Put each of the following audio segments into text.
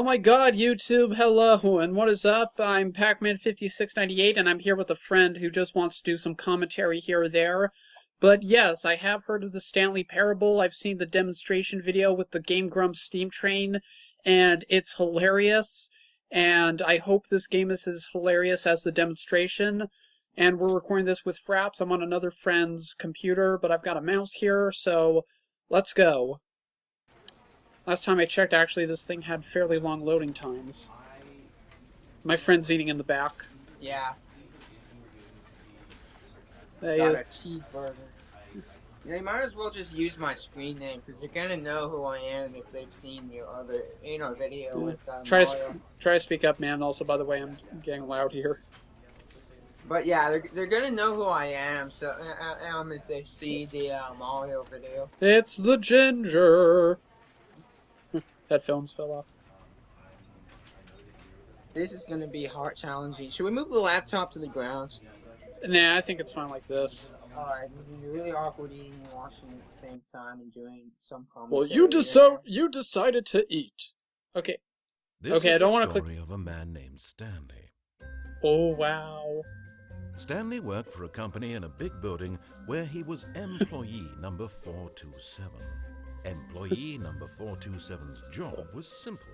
my god, YouTube, hello, and what is up? I'm Pac-Man5698, and I'm here with a friend who just wants to do some commentary here or there. But yes, I have heard of the Stanley Parable. I've seen the demonstration video with the Game Grumps Steam Train, and it's hilarious. And I hope this game is as hilarious as the demonstration. And we're recording this with Fraps. I'm on another friend's computer, but I've got a mouse here, so let's go. Last time I checked, actually, this thing had fairly long loading times. My friend's eating in the back. Yeah. There he Got is. a cheeseburger. Yeah, you might as well just use my screen name, because they're gonna know who I am if they've seen your other, video with Try Mario. to speak up, man. Also, by the way, I'm getting loud here. But yeah, they're gonna know who I am, so if they see the Mario video. It's the ginger. Headphones fell off. This is gonna be hard challenging. Should we move the laptop to the ground? Nah, I think it's fine like this. Alright, this is gonna be really awkward eating and watching at the same time and doing some Well, commentary. you decided to eat. Okay. This Okay, is I don't the want to story click. of a man named Stanley. Oh wow. Stanley worked for a company in a big building where he was employee number 427. Employee number 427's job was simple.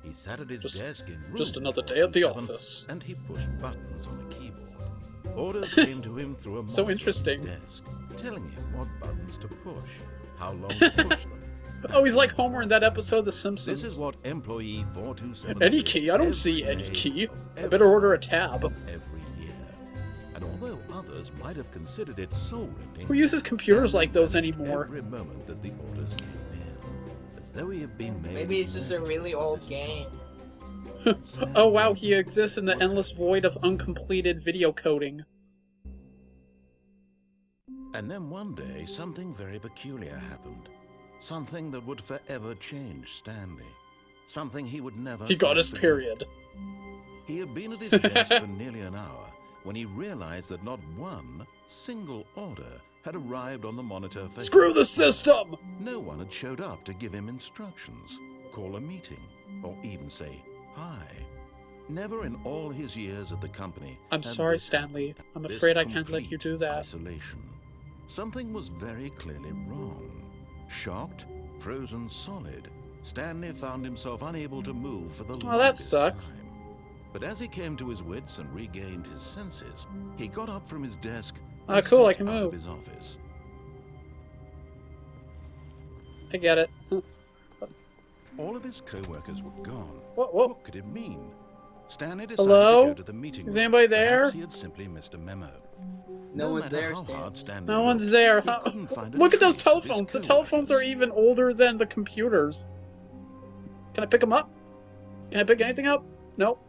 He sat at his desk in room Just another day at the 427, office. and he pushed buttons on a keyboard. Orders came to him through a So monitor interesting. on his desk, telling him what buttons to push, how long to push them. Oh, he's like Homer in that episode of The Simpsons. This is what employee 427 Any did key? I don't every see any day key. of I every better order a month tab. of every year. And although others might have considered it soul-rending, Who uses computers Stanley like those managed anymore? Every moment that the orders came in, as though he had been made. Maybe it's just a really old game. Oh wow, he exists in the endless void of uncompleted video coding. And then one day, something very peculiar happened. Something that would forever change Stanley. Something he would never. He got his forget. period. He had been at his desk for nearly an hour when he realized that not one single order had arrived on the monitor for Screw him. the system! No one had showed up to give him instructions, call a meeting, or even say hi. Never in all his years at the company. I'm had sorry, this Stanley. happened. I'm This afraid I can't let you complete do that. Isolation. Something was very clearly wrong. Shocked, frozen solid, Stanley found himself unable to move for the that longest sucks. time. But as he came to his wits and regained his senses, he got up from his desk and Cool, I stepped can out move. of his office. I get it. All of his co-workers were gone. What? What could it mean? Stanley decided Hello? to go to the meeting Is room. anybody there? Perhaps he had simply missed a memo. No one's matter there, how Stanley. hard Stanley No one's looked, there. he couldn't find a Look at those trace of his telephones. The telephones are co-workers. even older than the computers. Can I pick them up? Can I pick anything up? Nope.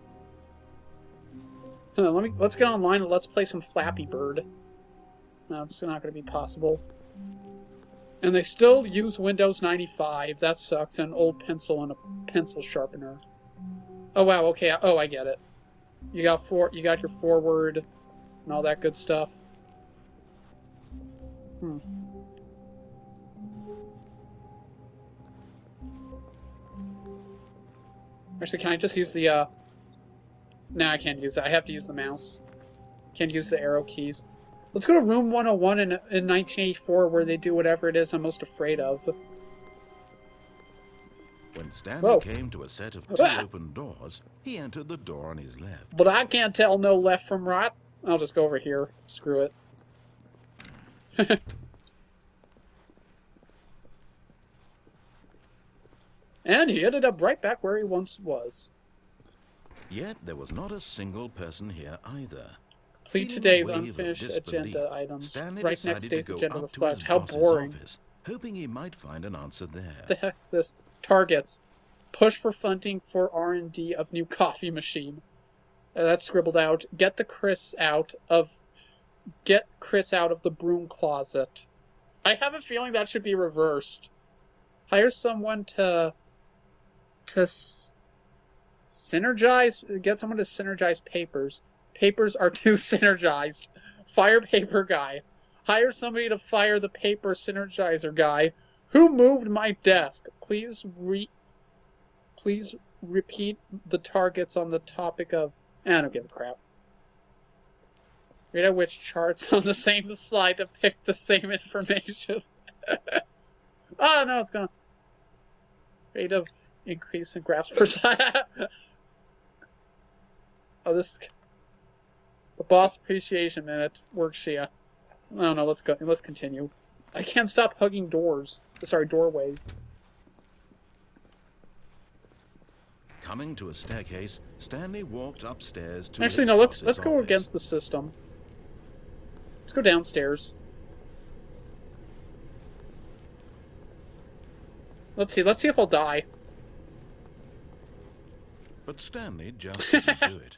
Let's get online and let's play some Flappy Bird. No, it's not going to be possible. And they still use Windows 95. That sucks. An old pencil and a pencil sharpener. Oh wow. Okay. Oh, I get it. You got your forward and all that good stuff. Actually, can I just use the, Nah, I can't use it. I have to use the mouse. Can't use the arrow keys. Let's go to room 101 in 1984 where they do whatever it is I'm most afraid of. When Stanley Whoa. came to a set of two Ah. open doors, he entered the door on his left. But I can't tell no left from right. I'll just go over here. Screw it. And he ended up right back where he once was. Yet there was not a single person here either. Complete Feeling a today's wave of unfinished disbelief, agenda items. Stanley Right next decided day's to go agenda up to reflect. his How boss's boring. office, hoping he might find an answer there. The heck is this? Targets. Push for funding for R&D of new coffee machine. That's scribbled out. Get Chris out of the Broom Closet. I have a feeling that should be reversed. Hire someone to synergize. Get someone to synergize papers. Papers are too synergized. Fire paper guy. Hire somebody to fire the paper synergizer guy. Who moved my desk? Please Please repeat the targets on the topic of... I don't give a crap. Read out which charts on the same slide depict the same information. Oh, no, it's gone. Rate of increase in graphs per side. Oh, this is... The boss appreciation minute worksheet. No, let's go. Let's continue. I can't stop hugging doors. Sorry, doorways. Coming to a staircase, Stanley walked upstairs to Actually, his no, let's boss's go office. against the system. Let's go downstairs. Let's see if I'll die. But Stanley just didn't do it.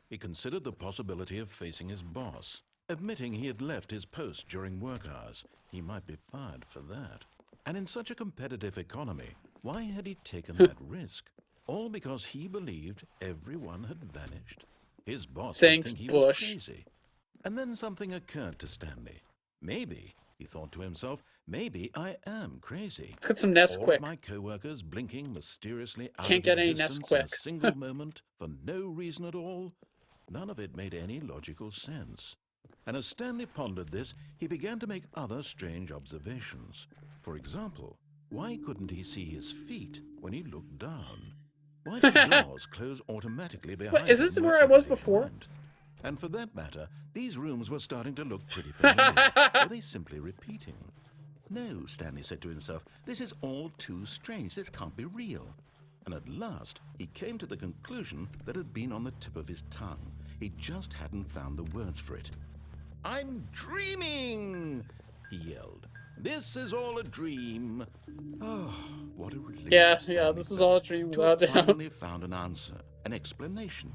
He considered the possibility of facing his boss. Admitting he had left his post during work hours, he might be fired for that. And in such a competitive economy, why had he taken that risk? All because he believed everyone had vanished. His boss would think he was crazy. And then something occurred to Stanley. Maybe, he thought to himself, maybe I am crazy. Let's get some Nesquik. All of my co-workers blinking mysteriously out Can't of get any existence Nesquik. in a single moment for no reason at all. None of it made any logical sense. And as Stanley pondered this, he began to make other strange observations. For example, why couldn't he see his feet when he looked down? Why did doors close automatically behind him? Is this where I was before? And for that matter, these rooms were starting to look pretty familiar. Were they simply repeating? No, Stanley said to himself, this is all too strange. This can't be real. And at last, he came to the conclusion that had been on the tip of his tongue. He just hadn't found the words for it. I'm dreaming, he yelled. This is all a dream. Oh, what a relief. Yeah, this is all a dream without doubt. doubt. Finally found an answer, an explanation.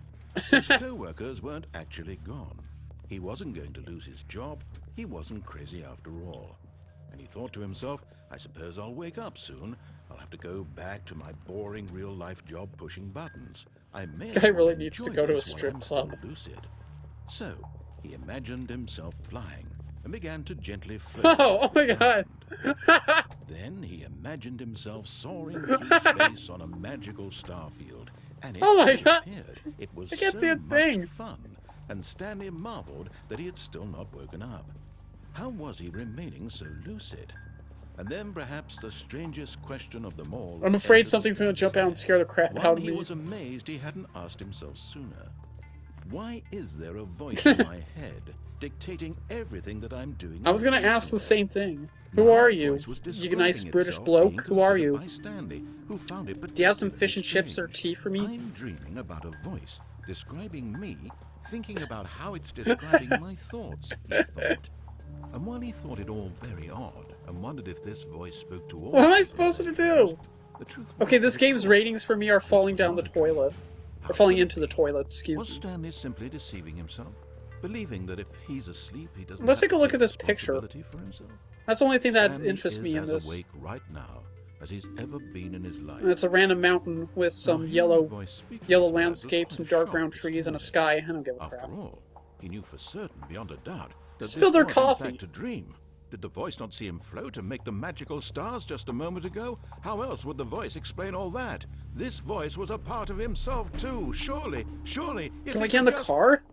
His co-workers weren't actually gone. He wasn't going to lose his job. He wasn't crazy after all. And he thought to himself, I suppose I'll wake up soon. I'll have to go back to my boring real-life job pushing buttons. This guy really needs to go to a strip club. Lucid. So, he imagined himself flying and began to gently float. Oh my god! Then he imagined himself soaring through space on a magical starfield. And it Oh my god! appeared. It was I can't so see a much thing. fun, and Stanley marveled that he had still not woken up. How was he remaining so lucid? And then perhaps the strangest question of them all... I'm afraid entered something's gonna jump out and scare the crap One out of he me. was amazed he hadn't asked himself sooner. Why is there a voice in my head dictating everything that I'm doing? I was gonna ask the same thing. Who are you? You nice British bloke? Who are you? Stanley, who found it Do you have some particularly fish and chips or strange. tea for me? I'm dreaming about a voice describing me, thinking about how it's describing my thoughts, he thought. And while he thought it all very odd and wondered if this voice spoke to all... What am I people supposed to in do? the truth was Okay, this that game's it ratings for me are falling down the toilet. Or falling into the toilet, was excuse me. Stanley simply deceiving himself? Believing that if he's asleep, he doesn't Let's have take a to look at this picture. responsibility for himself? That's the only thing that Stanley interests me is in as this. awake right now as he's ever been in his life. And it's a random mountain with Now, some hearing yellow the voice speak yellow these words was landscape, quite some a dark shock brown to trees, and a Stanley. sky. I don't give a After crap. all, he knew for certain, beyond a doubt, that Spilled this their was coffee. in fact a dream. Did the voice not see him float and make the magical stars just a moment ago? How else would the voice explain all that? This voice was a part of himself too. Surely, if Can I he get in could the just- car?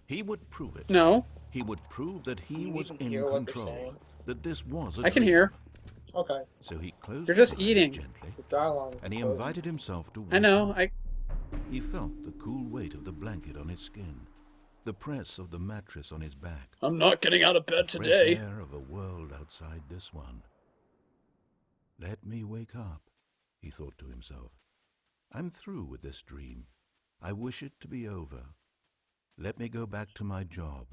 He would prove it. No. He would prove that he you was even in hear what they're control. saying? That this was a I can dream. hear. Okay. So he closed You're his just eyes eating. gently, The dialogue is and he important. invited himself to I wake know. up. I. He felt the cool weight of the blanket on his skin, the press of the mattress on his back, I'm not getting out of bed the fresh today. air of a world outside this one. Let me wake up, he thought to himself. I'm through with this dream. I wish it to be over. Let me go back to my job.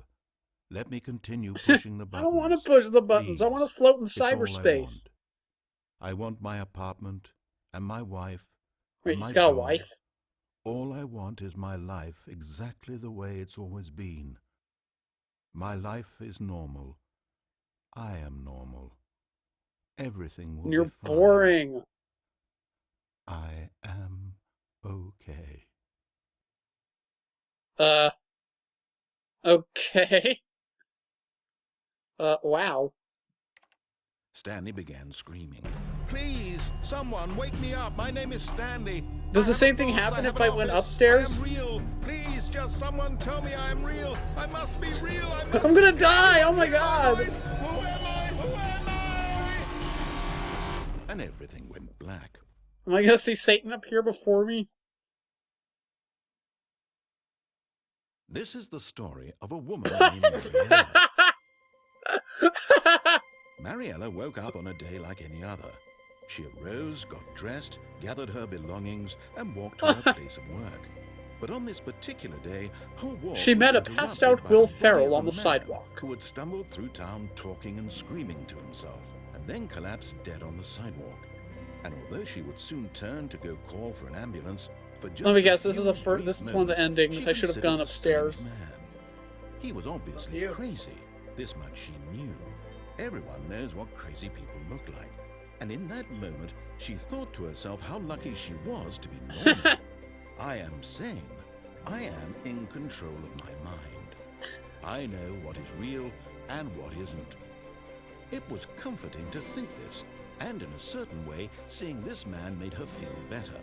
Let me continue pushing the I buttons. don't want to push the buttons. I want to Please. float in It's all cyberspace. I want my apartment and my wife. Wait, and my he's got a job. wife? All I want is my life exactly the way it's always been. My life is normal. I am normal. Everything will You're be fine. boring. I am okay. Okay. Wow. Stanley began screaming. Please, someone, wake me up. My name is Stanley. Does the same thing happen if I went upstairs? I am real. Please, just someone tell me I am real. I must be real. I'm gonna die! Oh my god! Who am I? Who am I? And everything went black. Am I gonna see Satan appear before me? This is the story of a woman named Mariella. Mariella woke up on a day like any other. She arose, got dressed, gathered her belongings, and walked to her place of work. But on this particular day, her walk She met a was passed-out interrupted by Will the body Ferrell of a on the man sidewalk. who had stumbled through town talking and screaming to himself, and then collapsed dead on the sidewalk. And although she would soon turn to go call for an ambulance, for just Let me guess, this few is a brief this is one of the moments, endings. she I should have considered gone the upstairs. strange man. He was obviously crazy. This much she knew. Everyone knows what crazy people look like. And in that moment, she thought to herself how lucky she was to be normal. I am sane. I am in control of my mind. I know what is real and what isn't. It was comforting to think this, and in a certain way, seeing this man made her feel better.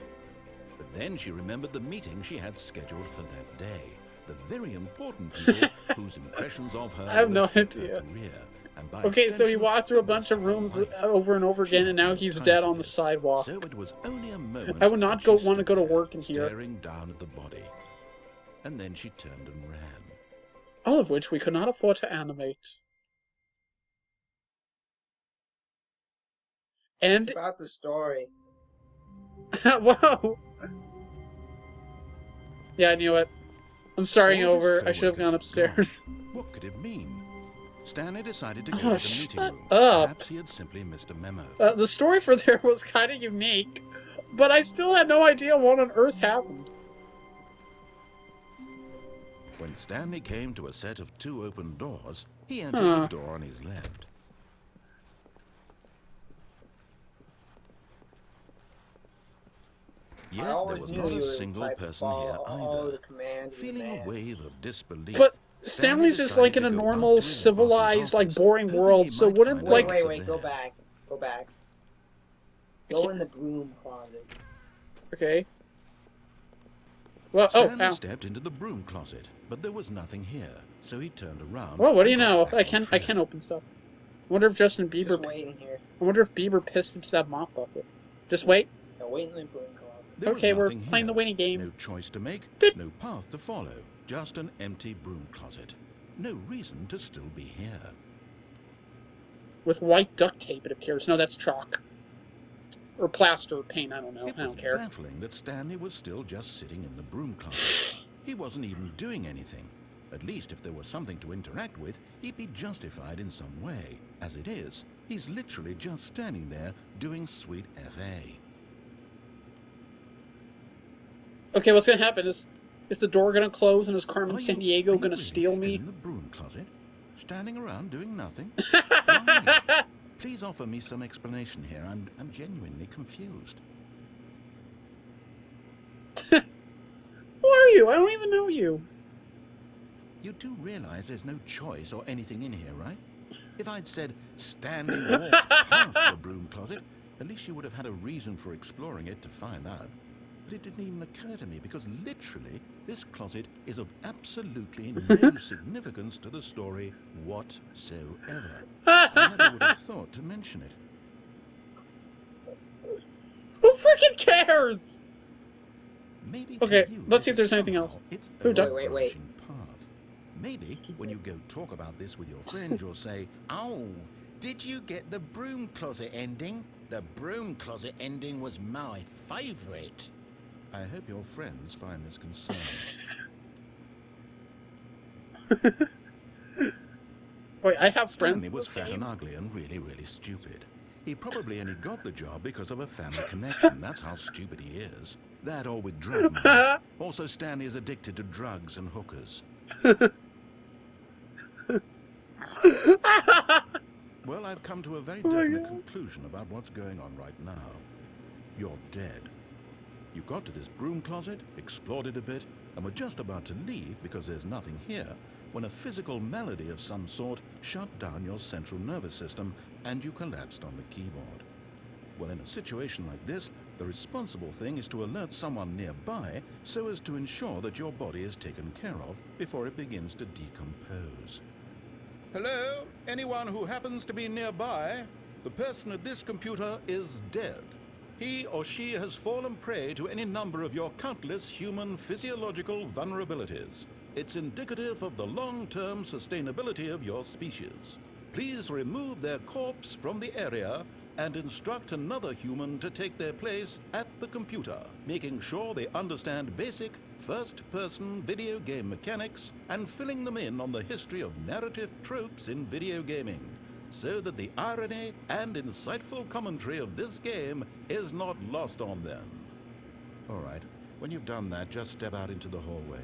But then she remembered the meeting she had scheduled for that day. The very important people whose impressions of her I have no affect her idea. career, and by Okay, so he extension, walked through a the bunch rest of her rooms life. over and over She again, had and now no he's time dead for on the this, sidewalk. So it was only a moment. I would not when she want to stood go to there, work in here. staring down at the body, and then she turned and ran. All of which we could not afford to animate. And It's about the story. whoa! Yeah, I knew it. I'm starting All of his over. I should have co-workers gone were upstairs. gone. What could it mean? Stanley decided to go Oh, to the shut meeting room. up. Perhaps he had simply missed a memo. The story for there was kind of unique, but I still had no idea what on earth happened. When Stanley came to a set of 2 open doors, he entered the door on his left. Yet I there always was knew not you a were the single type to person follow here all either. the commands of the Feeling a man. wave of disbelief, But Stanley Stanley's just like in decided a to go up normal, to his boss's civilized, like office, boring hoping world. he So might wouldn't find like Wait, go there. back. Go back. Okay. Go in the broom closet. okay. Well, Stanley ow. stepped into the broom closet, but there was nothing here, so he turned around. Well, what do you and got know? back I on can track. open stuff. I wonder if Justin Bieber. Just wait in here. I wonder if Bieber pissed into that mop bucket. Just wait. No, wait in the broom closet. There was Okay, we're nothing playing here. the winning game. No choice to make, Beep. no path to follow, just an empty broom closet. No reason to still be here. With white duct tape, it appears. No, that's chalk. Or plaster or paint, I don't know. It I was don't care. baffling that Stanley was still just sitting in the broom closet. He wasn't even doing anything. At least if there was something to interact with, he'd be justified in some way. As it is, he's literally just standing there doing sweet FA. Okay, what's gonna happen? Is the door gonna close and is Carmen Are San you- Diego are you gonna really steal still me? in the broom closet? Standing around doing nothing? Why? Please offer me some explanation here. I'm genuinely confused. Who are you? I don't even know you. You do realize there's no choice or anything in here, right? If I'd said Stanley walked past the broom closet, at least you would have had a reason for exploring it to find out. But it didn't even occur to me because literally this closet is of absolutely no significance to the story whatsoever. I never would have thought to mention it. Who freaking cares? Maybe to Okay, you, let's see this if there's anything somehow else. It's Who duck- Wait. overarching path. Maybe when you go talk about this with your friends, you'll say, "Oh, did you get the broom closet ending? The broom closet ending was my favourite." I hope your friends find this concerning. Wait, I have friends Stanley in was this fat game. and ugly and really, really stupid. He probably only got the job because of a family connection. That's how stupid he is. That or with drug money. Also, Stanley is addicted to drugs and hookers. Well, I've come to a very definite conclusion about what's going on right now. You're dead. You got to this broom closet, explored it a bit, and were just about to leave because there's nothing here, when a physical malady of some sort shut down your central nervous system and you collapsed on the keyboard. Well, in a situation like this, the responsible thing is to alert someone nearby so as to ensure that your body is taken care of before it begins to decompose. Hello? Anyone who happens to be nearby? The person at this computer is dead. He or she has fallen prey to any number of your countless human physiological vulnerabilities. It's indicative of the long-term sustainability of your species. Please remove their corpse from the area and instruct another human to take their place at the computer, making sure they understand basic first-person video game mechanics and filling them in on the history of narrative tropes in video gaming, so that the irony and insightful commentary of this game is not lost on them. All right, when you've done that, just step out into the hallway.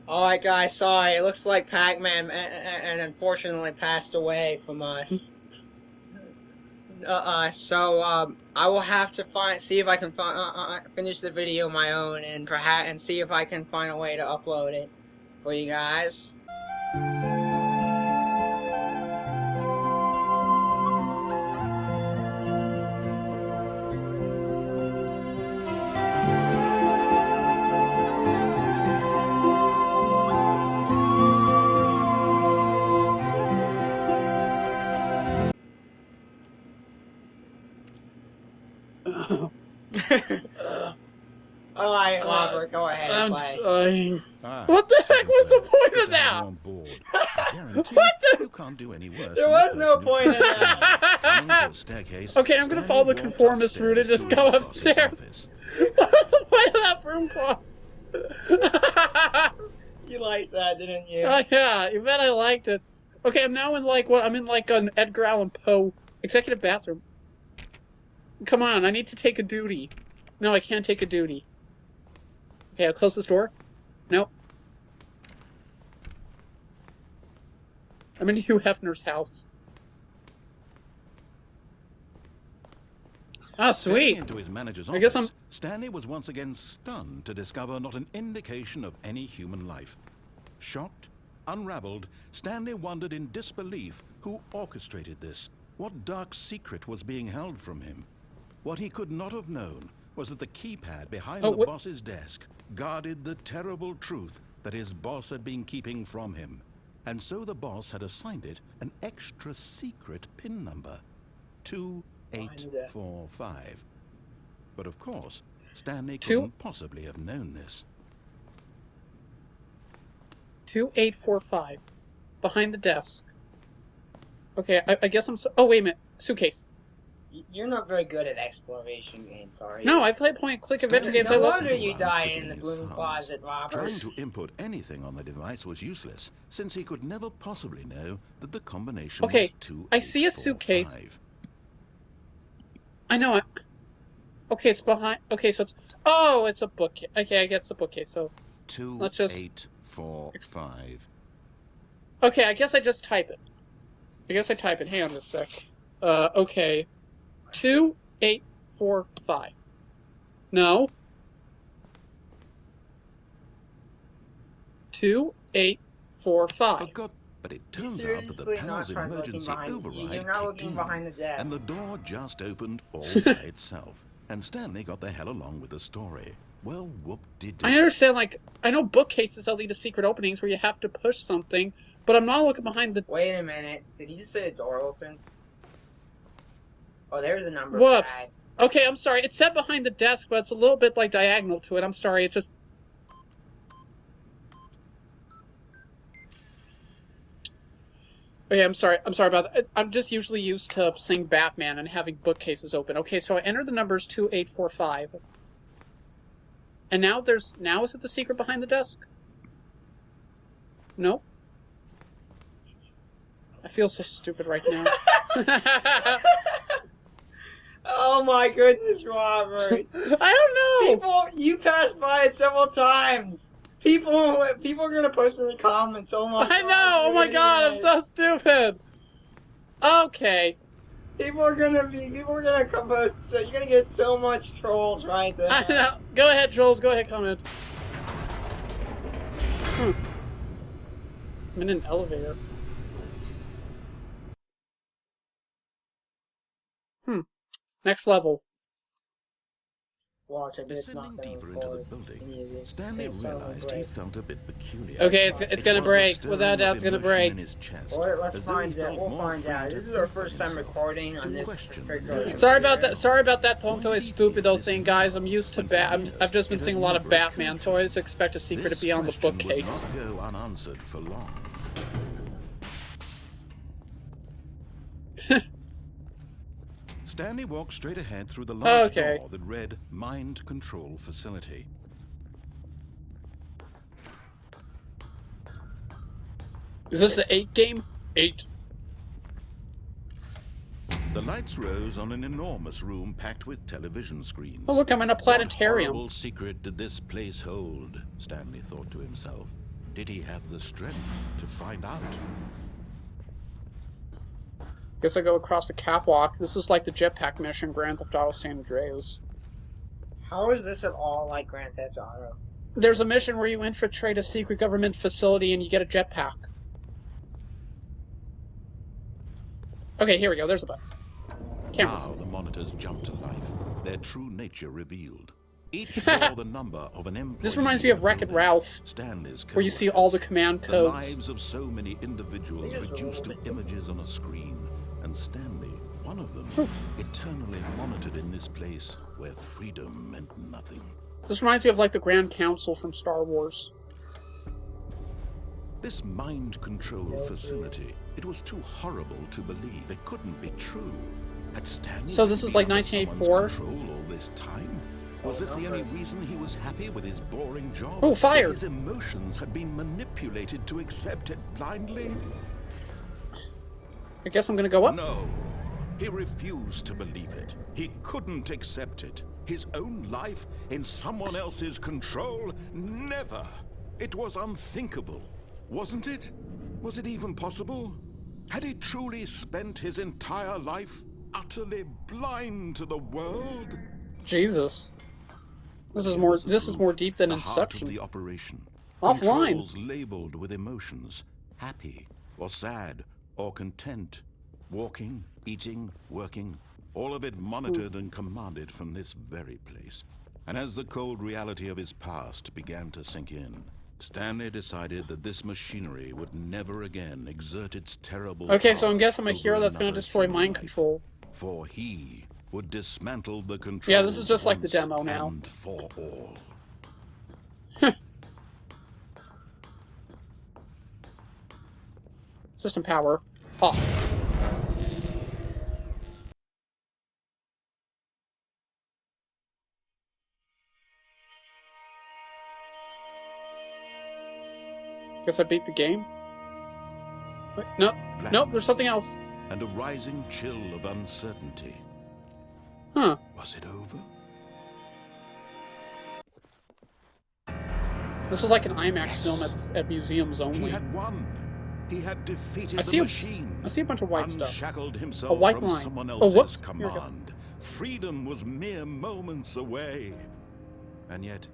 Alright guys, sorry, it looks like Pac-Man and unfortunately passed away from us. So I will have to see if I can finish the video on my own and see if I can find a way to upload it for you guys. Alright, Robert, go ahead and play. Dying. What the heck was the point of that? What the? You can't do any worse. There was no point in that. Okay, I'm gonna follow the conformist route and just go upstairs. What was the point of that broom closet? You liked that, didn't you? Oh yeah, you bet I liked it. Okay, I'm now in like what? I'm in like an Edgar Allan Poe executive bathroom. Come on, I need to take a duty. No, I can't take a duty. Okay, I'll close this door. Nope. I'm in Hugh Hefner's house. Ah, sweet. Into his manager's I guess office, Stanley was once again stunned to discover not an indication of any human life. Shocked, unraveled, Stanley wondered in disbelief who orchestrated this. What dark secret was being held from him? What he could not have known was that the keypad behind the boss's desk guarded the terrible truth that his boss had been keeping from him. And so the boss had assigned it an extra secret PIN number, 2845. But of course, Stanley couldn't possibly have known this. 2845. Behind the desk. Okay, I guess I'm oh, wait a minute. Suitcase. You're not very good at exploration games, are you? No, I play point-and-click adventure games. No wonder you died in the Broom Closet, Robert. Trying to input anything on the device was useless, since he could never possibly know that the combination was 2845. I see a suitcase. I know it. Okay, it's behind. Okay, so it's. Oh, it's a bookcase. Okay, I get it's a bookcase. So let's just 2845. Okay, I guess I just type it. I guess I type it. Hang on a sec. Okay. 2845. No. 2845. Forgot, but it turns out that the panel's emergency override kicked in, and the door just opened all by itself. And Stanley got the hell along with the story. Well, whoop-de-doo. I understand, like, I know bookcases that lead to secret openings where you have to push something, but I'm not looking behind the... Wait a minute. Did you just say the door opens? Oh, there's a number. Whoops. Okay, I'm sorry. It's set behind the desk, but it's a little bit, like, diagonal to it. I'm sorry. It's just... Okay, I'm sorry. I'm sorry about that. I'm just usually used to seeing Batman and having bookcases open. Okay, so I entered the numbers 2845. And now there's... Now is it the secret behind the desk? Nope. I feel so stupid right now. Oh my goodness, Robert. I don't know. You passed by it several times. People are gonna post in the comments. Oh my god. I know. Oh my god, I'm so stupid. Okay. People are gonna come post. So you're gonna get so much trolls right there. I know. Go ahead, trolls. Go ahead, comment. I'm in an elevator. Next level. Watch, I bet it's not Descending gonna deeper into the record building, any of this. Stanley It's gonna realized he break. felt a bit peculiar. Okay, it's gonna break. Without doubt, it's gonna break. Well, let's find out. We'll find out. This is our first time recording on this particular. Sorry about that. Sorry about that Tonto Stupido thing, guys. I'm used to I've just been seeing a lot of Batman, so I always expect a secret to be on the bookcase. Would not go unanswered for long. Stanley walked straight ahead through the large door that read Mind Control Facility. Is this the 8 game? 8. The lights rose on an enormous room packed with television screens. Oh, look, I'm in a planetarium. What horrible secret did this place hold? Stanley thought to himself. Did he have the strength to find out? Guess I go across the catwalk. This is like the jetpack mission, Grand Theft Auto San Andreas. How is this at all like Grand Theft Auto? There's a mission where you infiltrate a secret government facility and you get a jetpack. Okay, here we go. There's a button. Cameras. Now the monitors jumped to life, their true nature revealed. Each bore the number of an employee. This reminds me of Wreck-It Ralph, Stanley's where you see all the command the codes. lives of so many individuals reduced to images on a screen, and Stanley, one of them, eternally monitored in this place where freedom meant nothing. This reminds me of like the Grand Council from Star Wars. This mind control facility, it was too horrible to believe. It couldn't be true. Had Stanley So this is like 1984? control all this time? Was this the only reason he was happy with his boring job? Oh, fire! That his emotions had been manipulated to accept it blindly? I guess I'm gonna go up. No. He refused to believe it. He couldn't accept it. His own life in someone else's control? Never. It was unthinkable. Wasn't it? Was it even possible? Had he truly spent his entire life utterly blind to the world? Jesus. This is more deep than the heart of Inception. the operation. Offline. Controls labeled with emotions, happy or sad or content, walking, eating, working, all of it monitored and commanded from this very place. And as the cold reality of his past began to sink in, Stanley decided that this machinery would never again exert its terrible Okay, so I'm power guessing I'm a over hero that's gonna another's destroy human mind life. control. For he would dismantle the control. Yeah, this is just like the demo now. And for all. System power off. Guess I beat the game? Wait, no, nope, there's something else. And a rising chill of uncertainty. Huh. Was it over? This is like an IMAX film at museums He only. had won. He had defeated I the see machine. I see a bunch of white stuff. Unshackled himself A white from line. someone Oh, else's whoops. Here we go. command. Freedom was mere moments away. And yet,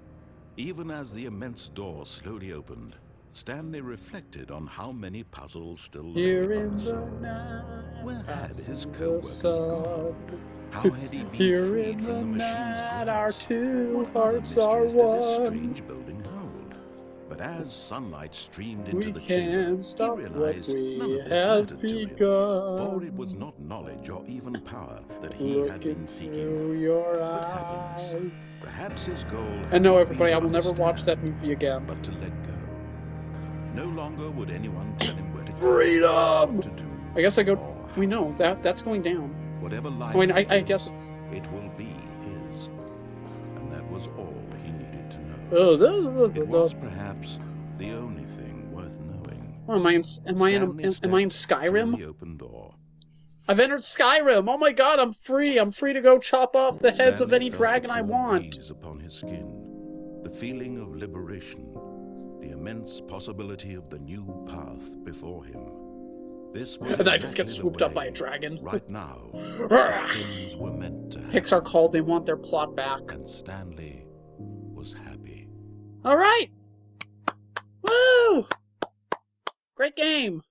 even as the immense door slowly opened, Stanley reflected on how many puzzles still lay Here in the unsolved. night, Where had I his see the co-workers gone? sun. How had he been Here freed in the from the machine's night, grasp? our two What other hearts are mysteries did this one. strange building hold? But as sunlight streamed into We the chamber, can't stop he what realized we none of this have mattered to him, begun. for it was not knowledge or even power that he had Looking been seeking, through your but happiness. eyes. Perhaps his goal had And no, not everybody, been I to will never watch understand, that movie again. but to let go. No longer would anyone tell him where to go, Freedom! what to do, I guess I go. or how We to know feel. that's going down. Whatever life I mean, I is, guess it's. it will be his. And that was all he needed to know. Oh, It was perhaps the only thing worth knowing. oh, am I in? Am I in Stepped through Skyrim? the open door. I've entered Skyrim. Oh my God, I'm free. I'm free to go chop off the heads of Stanley any felt dragon the I cool want. breeze upon his skin, the feeling of liberation, the immense possibility of the new path before him. This was And I just get exactly the swooped up by a way, dragon. Right now, things were meant to happen. Pixar called. They want their plot back. And Stanley was happy. All right. Woo! Great game.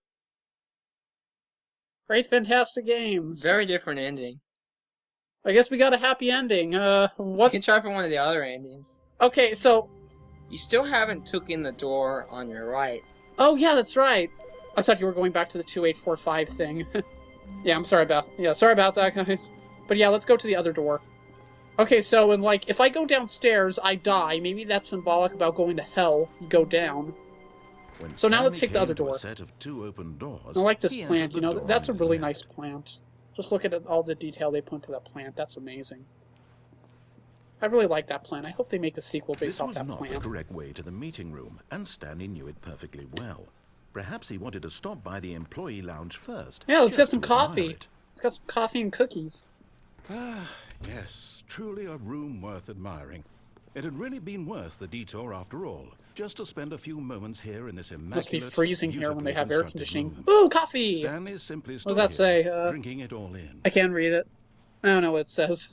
Great, fantastic games. Very different ending. I guess we got a happy ending. You What? can try for one of the other endings. Okay, so... You still haven't took in the door on your right. Oh, yeah, that's right. I thought you were going back to the 2845 thing. Yeah, I'm sorry about... Yeah, sorry about that, guys. But yeah, let's go to the other door. Okay, so, and like, if I go downstairs, I die. Maybe that's symbolic about going to hell. You go down. When So now let's Stanley take the other came to door. a set of 2 open doors, I like this he plant, entered you the know, door that's a on his really left. nice plant. Just look at all the detail they put into that plant. That's amazing. I really like that plant. I hope they make a sequel based This off was that not the plant. correct way to the meeting room, and Stanley knew it perfectly well. Perhaps he wanted to stop by the employee lounge first. Yeah, let's get just some to admire coffee. it. Let's get some coffee and cookies. Ah, yes, truly a room worth admiring. It had really been worth the detour after all, just to spend a few moments here in this Must be immaculate, freezing here when they have air beautifully conditioning. constructed room. Ooh, coffee! Stanley simply What stood does that here, say? drinking it all in. I can't read it. I don't know what it says.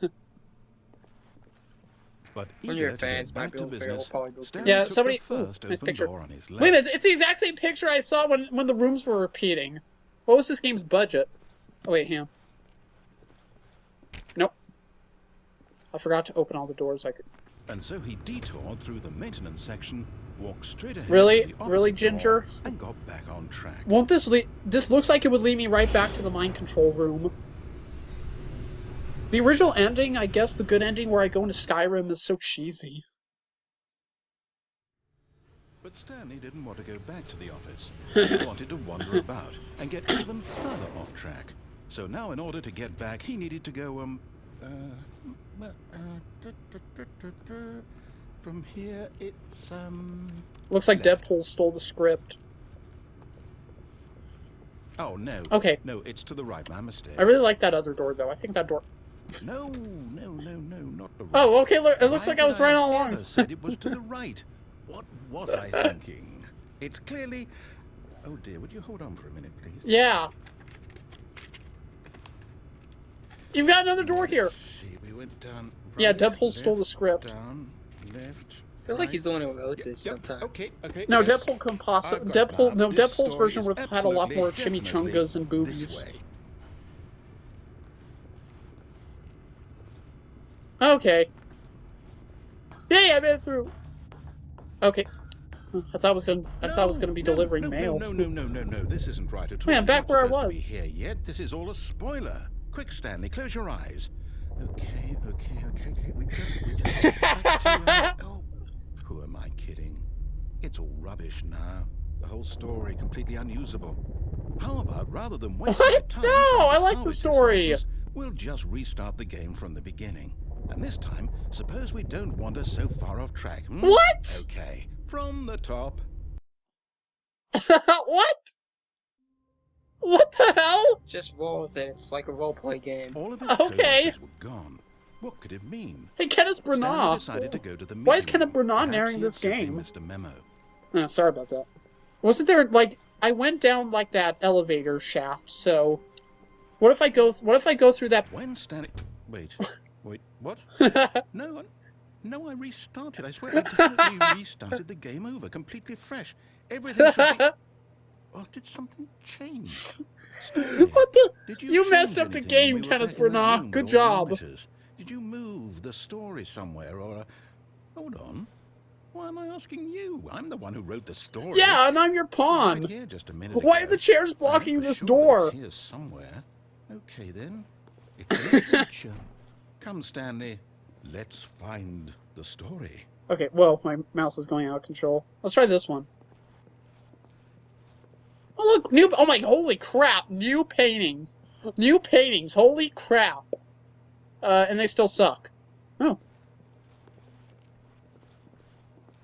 But One of your eager to get fans might back be to able to business, probably go Stanley Yeah, took somebody- the first ooh, nice open picture. door on his left. Wait a minute, it's the exact same picture I saw when the rooms were repeating. What was this game's budget? Oh, wait, hang on. Nope. I forgot to open all the doors I could... And so he detoured through the maintenance section, walked straight ahead Really? to the opposite Really, door, Ginger? and got back on track. Won't this lead... This looks like it would lead me right back to the mind control room. The original ending, I guess the good ending where I go into Skyrim is so cheesy. But Stanley didn't want to go back to the office. He wanted to wander about and get even further off track. So now, in order to get back, he needed to go, from here, it's, Looks like left. Deadpool stole the script. Oh, no. Okay. No, it's to the right, my mistake. I really like that other door, though. I think that door... No, not the right. Oh, okay, look, it looks Why like I was would right have all along. ever said it was to the right. What was I thinking? It's clearly... Oh dear, would you hold on for a minute, please? Yeah. You've got another door here. Let's see, we went down right, Yeah, Deadpool stole the left, script. Down, left, I feel like he's the one who wrote this Yep, sometimes. Okay. No, yes. Deadpool can possibly... I've got Deadpool... that. No, This Deadpool's story version is would have had a lot more absolutely, chimichangas and definitely boobies. this way. Okay. Yay, I made it through. Okay. I thought I was gonna be delivering mail. No, this isn't right at all. Wait, I'm back You're where I not supposed was. to be here yet. This is all a spoiler. Quick, Stanley, close your eyes. Okay. We just back to, oh, who am I kidding? It's all rubbish now. The whole story completely unusable. How about rather than waste my What? time No, trying to I like the salvage this story. nonsense, we'll just restart the game from the beginning. And this time, suppose we don't wander so far off track. Hmm? What? Okay, from the top. What? What the hell? Just roll with it. It's like a roleplay game. All of his Okay. co-workers were gone. What could it mean? Hey, Kenneth Stanley Branagh. decided to go to the Why is meeting Kenneth room. Branagh Perhaps narrating he this had simply game? missed a memo. Oh, sorry about that. Wasn't there, like, I went down, like, that elevator shaft, so... What if I go through that... When Stanley... Wait, what? No, I restarted. I swear I definitely restarted the game over, completely fresh. Everything should be... Oh, did something change? Stanley, What the... did You change messed up the anything game, when we were Kenneth back in that Branagh. room Good with all the job. monitors? Did you move the story somewhere, or... Hold on. Why am I asking you? I'm the one who wrote the story. Yeah, and I'm your Right pawn. here just a minute Why ago. are the chairs I'm blocking for this sure door? It's here somewhere. Okay then. It's in the future. Come, Stanley. Let's find the story. Okay, well, my mouse is going out of control. Let's try this one. Oh, look, new... Oh my... Holy crap, new paintings. New paintings, holy crap. And they still suck. Oh.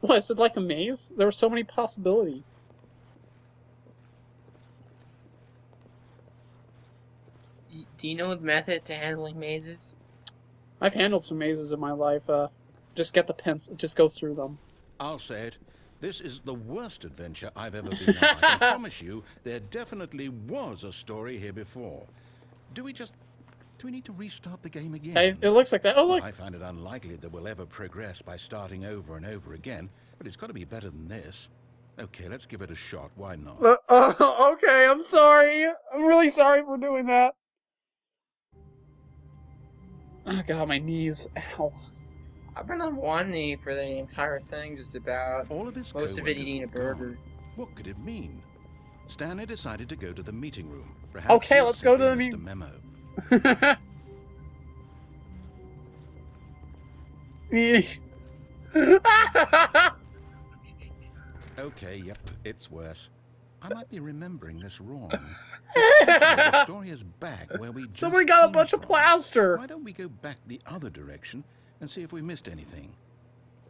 What, is it like a maze? There were so many possibilities. Do you know the method to handling mazes? I've handled some mazes in my life. Just get the pens, just go through them. I'll say it. This is the worst adventure I've ever been on. I can promise you there definitely was a story here before. Do we need to restart the game again? It looks like that. Oh, look. I find it unlikely that we'll ever progress by starting over and over again, but it's got to be better than this. Okay, let's give it a shot. Why not? Okay, I'm sorry. I'm really sorry for doing that. Oh god, my knees. Ow. I've been on one knee for the entire thing, just about. All of his Most of it co-workers eating a were burger. gone. What could it mean? Stanley decided to go to the meeting room. Perhaps Okay, he had let's go to simply the missed a memo. Okay, yep, it's worse. I might be remembering this wrong. It's possible the story is back where we just Somebody got a came bunch of from. plaster. Why don't we go back the other direction and see if we missed anything?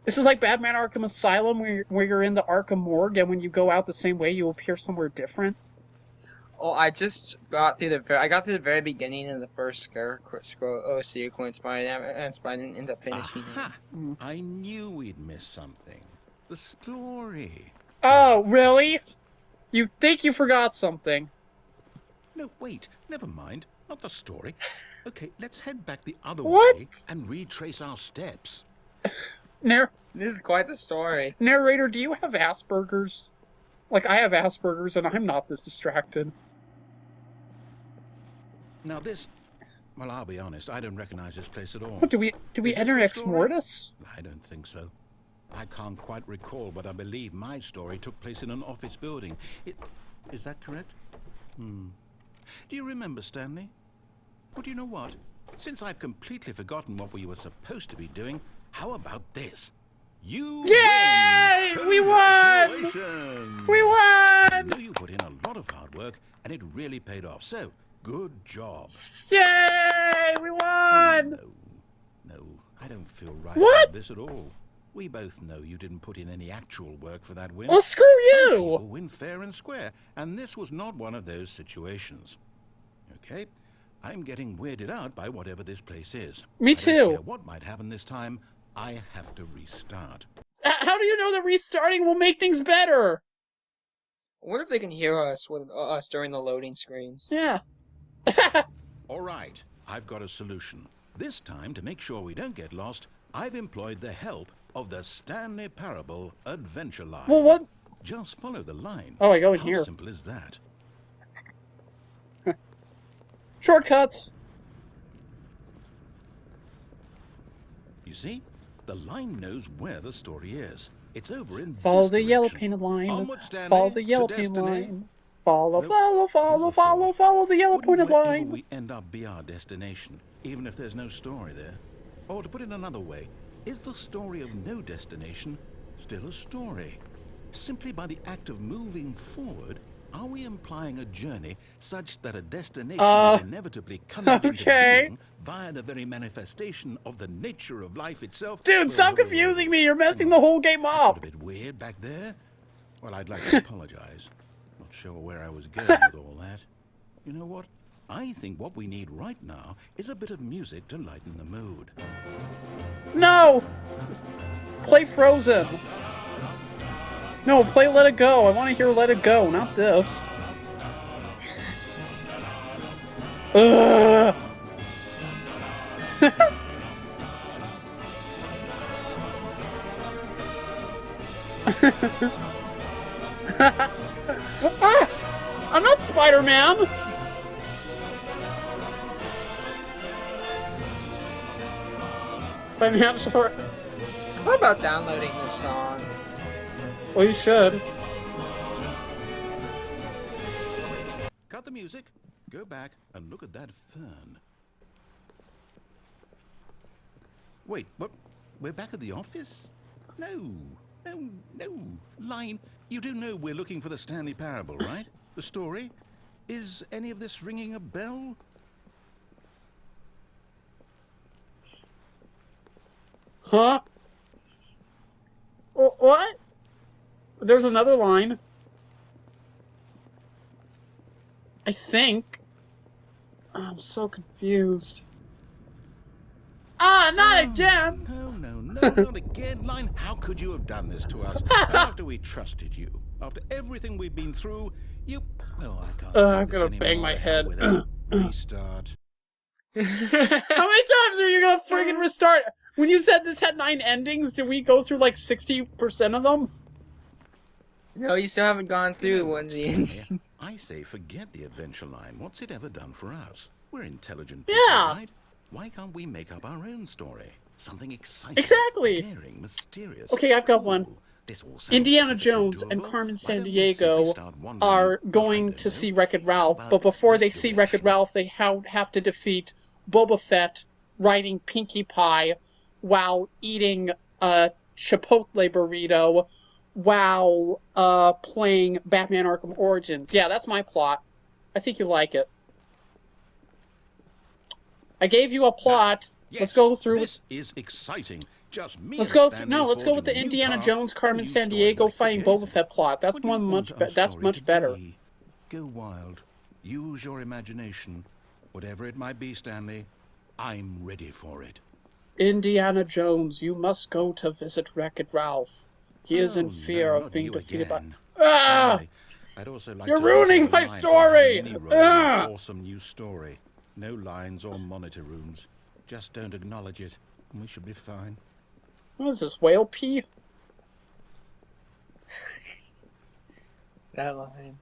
This is like Batman Arkham Asylum, where you're in the Arkham morgue, and when you go out the same way, you appear somewhere different. Oh, I just got through the very beginning of the first sequence, but I didn't end up finishing Aha! it. I knew we'd miss something. The story. Oh, really? You think you forgot something? No, wait. Never mind. Not the story. Okay, let's head back the other What? way and retrace our steps. This is quite the story. Narrator, do you have Asperger's? Like, I have Asperger's, and I'm not this distracted. Now this... Well, I'll be honest. I don't recognize this place at all. What, do we Is enter this the Ex story? Mortis? I don't think so. I can't quite recall, but I believe my story took place in an office building. Is that correct? Do you remember, Stanley? Well, do you know what? Since I've completely forgotten what we were supposed to be doing, how about this? You Yay! win! We won! Congratulations! We I won! know you put in a lot of hard work, and it really paid off. So, good job. Yay! We won! No, I don't feel right What? about this at all. We both know you didn't put in any actual work for that win. Well, screw Some you! people win fair and square, and this was not one of those situations. Okay, I'm getting weirded out by whatever this place is. Me I don't too. care what might happen this time. I have to restart. How do you know that restarting will make things better? I wonder if they can hear us with us during the loading screens. Yeah. All right, I've got a solution. This time, to make sure we don't get lost, I've employed the help of the Stanley Parable Adventure Line. Well, what? Just follow the line. Oh, I go in How here. simple is that? Shortcuts. You see? The line knows where the story is. It's over in Follow this the yellow direction. painted line. Onward, Stanley, Follow the to yellow painted destiny. line. Follow, Nope. follow, Here's follow, a follow, thought. follow the yellow Wouldn't pointed wherever line. we end up be our destination, even if there's no story there? Or to put it another way, is the story of no destination still a story? Simply by the act of moving forward, are we implying a journey such that a destination is inevitably coming into being via the very manifestation of the nature of life itself? Dude, stop confusing me. You're messing the whole game A up. bit weird back there? Well, I'd like to apologize. Not sure where I was going with all that. You know what? I think what we need right now is a bit of music to lighten the mood. No! Play Frozen. No, play Let It Go. I want to hear Let It Go, not this. Ugh. Ah, I'm not Spider-Man. Financial. What about downloading this song? Well, you should. Cut the music, go back, and look at that fern. Wait, what? We're back at the office? No. Line, you do know we're looking for the Stanley Parable, right? The story? Is any of this ringing a bell? Huh? What? There's another line. I think. I'm so confused. Ah, not again! No, not again. Line, how could you have done this to us? After we trusted you, after everything we've been through, you... Oh, I can't take I'm this gonna bang anymore. my head. Restart. How many times are you gonna friggin' restart? When you said this had 9 endings, did we go through like 60% of them? No, you still haven't gone through one of the endings. I say forget the adventure line. What's it ever done for us? We're intelligent people, Yeah. right? Why can't we make up our own story? Something exciting, Exactly. daring, mysterious. Okay, I've got one. Ooh, this all sounds Indiana perfectly Jones and doable. Carmen Why don't we simply Sandiego start wondering are what I going don't to know? see Wreck-It How Ralph, about but before they this see Wreck-It direction? Ralph, they have to defeat Boba Fett riding Pinkie Pie while eating a Chipotle burrito while playing Batman Arkham Origins. Yeah, that's my plot. I think you like it. I gave you a plot. Yes, Let's go through. This is exciting. Just me Let's and go. Stanley Let's go with the forging a new Indiana path, Jones, a Carmen new story Sandiego worth fighting creating. Boba Fett plot. That's What do you one want much. our That's story much to better. be? Go wild. Use your imagination. Whatever it might be, Stanley, I'm ready for it. Indiana Jones, you must go to visit Wreck-It Ralph. He is in Oh, fear no, of not being you defeated again. by. Ah! Stanley, I'd also like You're to ruining veto the my lines on story! having any role in Ah! your awesome new story. No lines or monitor rooms. Just don't acknowledge it, and we should be fine. What is this, whale pee? That line.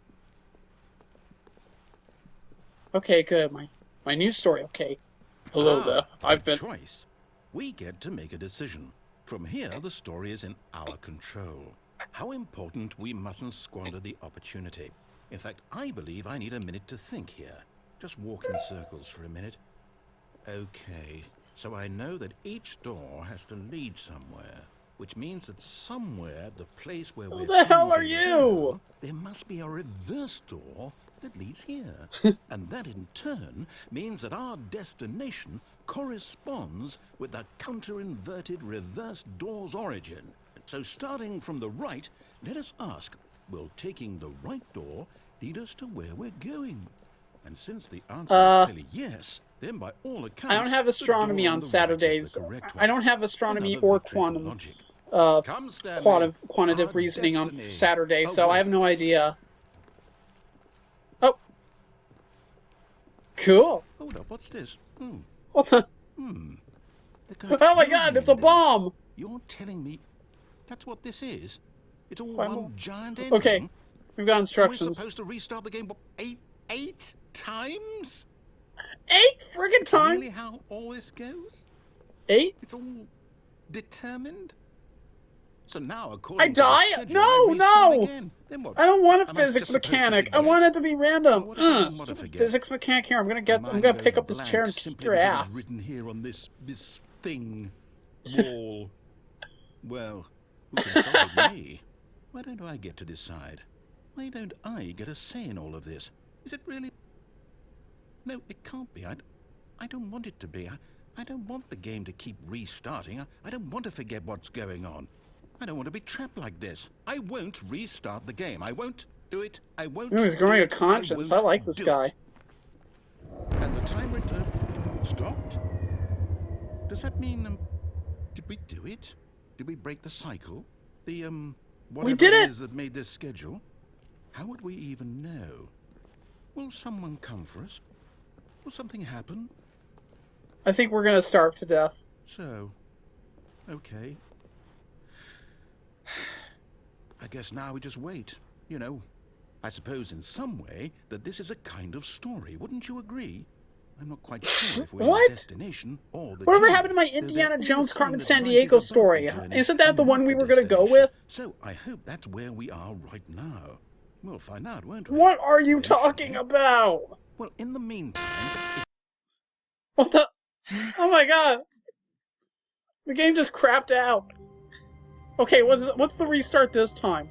Okay, good. My new story. Okay. Hello there. I've been. Choice. We get to make a decision. From here, the story is in our control. How important, we mustn't squander the opportunity. In fact, I believe I need a minute to think here. Just walk in circles for a minute. Okay, so I know that each door has to lead somewhere, which means that somewhere, the place where we're the hell trying to are you? go, there must be a reverse door that leads here. And that in turn means that our destination corresponds with the counter-inverted reverse door's origin. So starting from the right, let us ask, will taking the right door lead us to where we're going? And since the answer is clearly yes, then by all accounts, I don't have astronomy the door on on the right is Saturdays. the correct I one. don't have astronomy Another or victory for quantum logic. Come, Stanley. quantitative Our reasoning on destiny Saturday, so I have no awaits. idea. Oh. Cool. Hold up, what's this? What the? The Oh my god, it's a confusion bomb! You're telling me that's what this is? It's all Final- one giant ending? Okay, we've got We're instructions. supposed to restart the game eight times? 8 friggin' times? Really how all this goes? 8? It's all determined? So now, I according die? to the schedule, No, I restart no! again. Then what? I don't want a Am I just physics supposed to mechanic. I forget? want it to be random. What if I don't want to Stupid forget? physics mechanic here. I'm gonna Mine pick goes up this blank chair and kick simply your because it's ass. written here on this thing wall. Well, who consulted me? Why don't I get to decide? Why don't I get a say in all of this? Is it really? No, it can't be. I don't want it to be. I don't want the game to keep restarting. I don't want to forget what's going on. I don't want to be trapped like this. I won't restart the game. I won't do it. I won't. Ooh, he's do growing a it. conscience. I won't like this do guy. it. And the timer stopped? Does that mean, did we do it? Did we break the cycle? The, whatever did it! is that made this schedule? How would we even know? Will someone come for us? Will something happen? I think we're gonna starve to death. So, okay. I guess now we just wait, you know. I suppose in some way that this is a kind of story, wouldn't you agree? I'm not quite sure if we're in What? the destination or the Whatever journey, happened to my though they're Indiana all Jones, saying Carmen that right is Sandiego about story? the journey Isn't that the and one not we the were gonna go destination. with? So I hope that's where we are right now. We'll find out, won't we? What are you Eventually. talking about? Well, in the meantime, What the? Oh my god! The game just crapped out. Okay, what's the restart this time?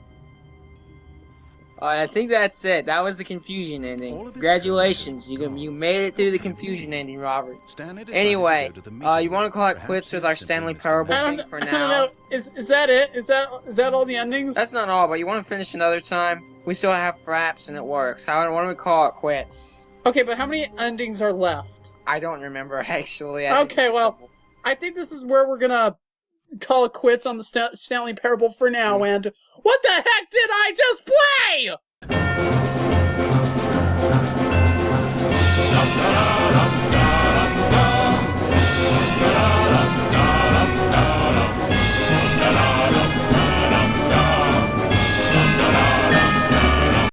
I think that's it. That was the confusion All ending. of his Congratulations, code is you gone. you made it through the confusion ending, Robert. Stanley decided Anyway, to go to the meeting. you want to call it Perhaps quits with it's our simply Stanley Mr. Parable Mayor. thing for I don't now? know. Is that it? Is that all the endings? That's not all, but you want to finish another time? We still have fraps and it works. Why don't we call it quits? Okay, but how many endings are left? I don't remember actually. I think Okay, it's a well, couple. I think this is where we're gonna call it quits on the Stanley Parable for now. And what the heck did I just play?